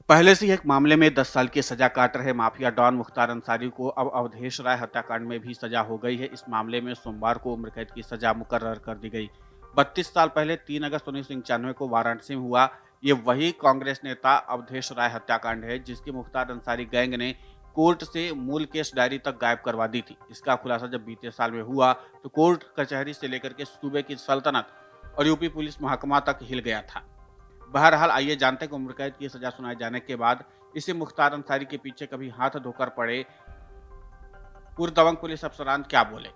पहले से ही एक मामले में 10 साल की सजा काट रहे माफिया डॉन मुख्तार अंसारी को अब अवधेश राय हत्याकांड में भी सजा हो गई है। इस मामले में सोमवार को उम्र कैद की सजा मुकर्रर कर दी गई। 32 साल पहले 3 अगस्त 1995 को वाराणसी में हुआ ये वही कांग्रेस नेता अवधेश राय हत्याकांड है जिसकी मुख्तार अंसारी गैंग ने कोर्ट से मूल केस डायरी तक गायब करवा दी थी। इसका खुलासा जब बीते साल में हुआ तो कोर्ट कचहरी से लेकर के सूबे की सल्तनत और यूपी पुलिस महकमा तक हिल गया था। बहरहाल आइए जानते हैं कि उम्र कैद की सजा सुनाए जाने के बाद इसे मुख्तार अंसारी के पीछे कभी हाथ धोकर पड़े पुरदबंग पुलिस अफसरान क्या बोले।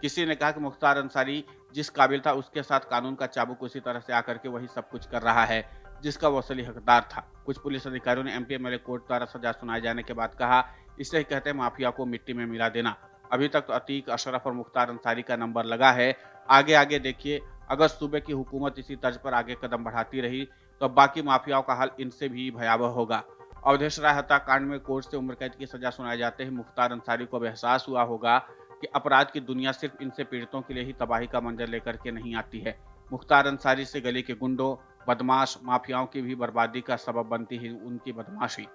किसी ने कहा कि मुख्तार अंसारी जिस काबिल था उसके साथ कानून का चाबुक उसी तरह से आकर के वही सब कुछ कर रहा है जिसका वो असली हकदार था। कुछ पुलिस अधिकारियों ने एमपी एमएलए कोर्ट द्वारा सजा सुनाए जाने के बाद कहा, इसे ही कहते हैं माफिया को मिट्टी में मिला देना। अभी तक तो अतीक, अशरफ और मुख्तार अंसारी का नंबर लगा है। आगे आगे देखिए, अगर सूबे की हुकूमत इसी तर्ज पर आगे कदम बढ़ाती रही तो बाकी माफियाओं का हाल इनसे भी भयावह होगा। अवधेश राय हत्याकांड में कोर्ट से उम्र कैद की सजा सुनाए जाते ही मुख्तार अंसारी को अब एहसास हुआ होगा कि अपराध की दुनिया सिर्फ इनसे पीड़ितों के लिए ही तबाही का मंजर लेकर के नहीं आती है। मुख्तार अंसारी से गली के गुंडों, बदमाश, माफियाओं की भी बर्बादी का सबब बनती है उनकी बदमाशी।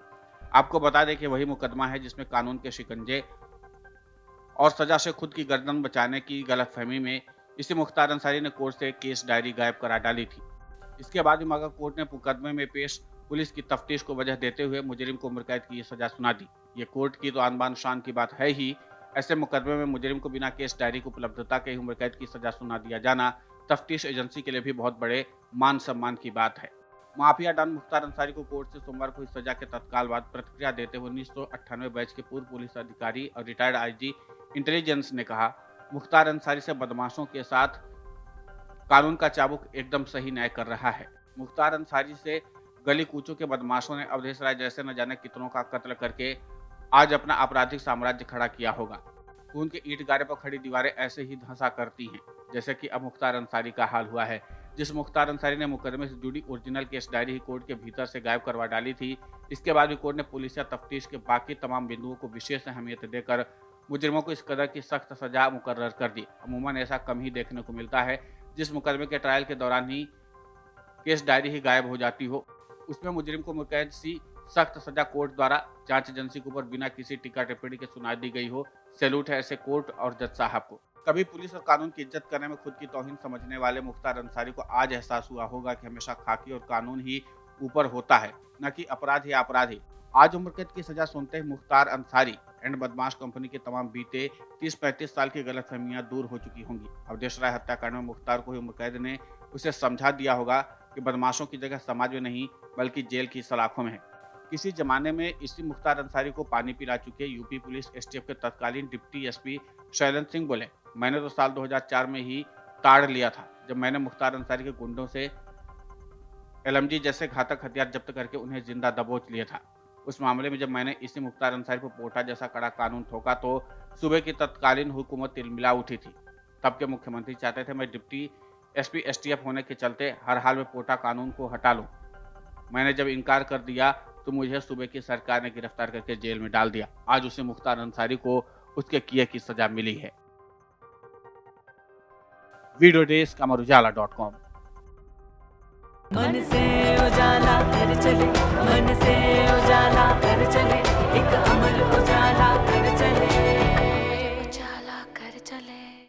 आपको बता दें कि वही मुकदमा है जिसमें कानून के शिकंजे और सजा से खुद की गर्दन बचाने की गलतफहमी में इसी मुख्तार अंसारी ने कोर्ट से केस डायरी गायब करा डाली थी। इसके बाद भी मगर कोर्ट ने मुकदमे में पेश पुलिस की तफ्तीश को वजह देते हुए मुजरिम को उम्र कैद की सजा सुना दी। ये कोर्ट की तो आन बान शान की बात है ही। ऐसे मुकदमे में मुजरिम को बिना केस डायरी की उपलब्धता के उम्र कैद की सजा सुना दिया जाना तफ्तीश एजेंसी के लिए भी बहुत बड़े मान सम्मान की बात है। माफिया डॉन मुख्तार अंसारी को कोर्ट से सोमवार को इस सजा के तत्काल बाद प्रतिक्रिया देते हुए 1998 बैच के पूर्व पुलिस अधिकारी और रिटायर्ड आईजी इंटेलिजेंस ने कहा, मुख्तार अंसारी से बदमाशों के साथ कानून का चाबुक एकदम सही न्याय कर रहा है। मुख्तार अंसारी से गली कूचों के बदमाशों ने अवधेश राय जैसे न जाने कितनों का कत्ल करके आज अपना आपराधिक साम्राज्य खड़ा किया होगा। उनके ईंट गारे पर खड़ी दीवारें ऐसे ही धंसा करती हैं जैसे कि अब मुख्तार अंसारी का हाल हुआ है। जिस मुख्तार अंसारी ने मुकदमे से जुड़ी ओरिजिनल केस डायरी ही कोर्ट के भीतर से गायब करवा डाली थी, इसके बाद भी कोर्ट ने पुलिस या तफ्तीश के बाकी तमाम बिंदुओं को विशेष अहमियत देकर मुजरिमों को इस कदर की सख्त सजा मुकर्रर कर दी। अमूमन ऐसा कम ही देखने को मिलता है जिस मुकदमे के ट्रायल के दौरान ही केस डायरी ही गायब हो जाती हो, उसमें मुजरिम को मुकैद सी सख्त सजा कोर्ट द्वारा जांच एजेंसी के ऊपर बिना किसी टीका टिप्पणी के सुना दी गई हो। सैल्यूट है ऐसे कोर्ट और जज साहब को। कभी पुलिस और कानून की इज्जत करने में खुद की तौहीन समझने वाले मुख्तार अंसारी को आज एहसास हुआ होगा कि हमेशा खाकी और कानून ही ऊपर होता है, न कि अपराध या अपराधी। आज उम्र कैद की सजा सुनते ही मुख्तार अंसारी एंड बदमाश कंपनी के तमाम बीते 30-35 साल की गलतफहमियां दूर हो चुकी होंगी। अवधेश राय हत्याकांड में मुख्तार को ही उम्र कैद ने उसे समझा दिया होगा कि बदमाशों की जगह समाज में नहीं बल्कि जेल की सलाखों में है। किसी जमाने में इसी मुख्तार अंसारी को पानी पिला चुके यूपी पुलिस एसटीएफ के तत्कालीन डिप्टी एसपी शैलेंद्र सिंह बोले, मैंने तो साल 2004 में ही ताड़ लिया था जब मैंने मुख्तार अंसारी के गुंडों से एलएमजी जैसे घातक हथियार जब्त करके उन्हें जिंदा दबोच लिया था। उस मामले में जब मैंने इसी मुख्तार अंसारी पर पोटा जैसा कड़ा कानून ठोका तो सूबे की तत्कालीन हुकूमत तिलमिला उठी थी। तब के मुख्यमंत्री चाहते थे मैं डिप्टी एसपी एसटीएफ होने के चलते हर हाल में पोटा कानून को हटा लूं। मैंने जब इनकार कर दिया तो मुझे सूबे की सरकार ने गिरफ्तार करके जेल में डाल दिया। आज उसे मुख्तार अंसारी को उसके किए की सजा मिली है। वीडियो डेस्क अमरउजाला.com। मन से उजाला कर चले, मन से उजाला कर चले, एक अमर उजाला।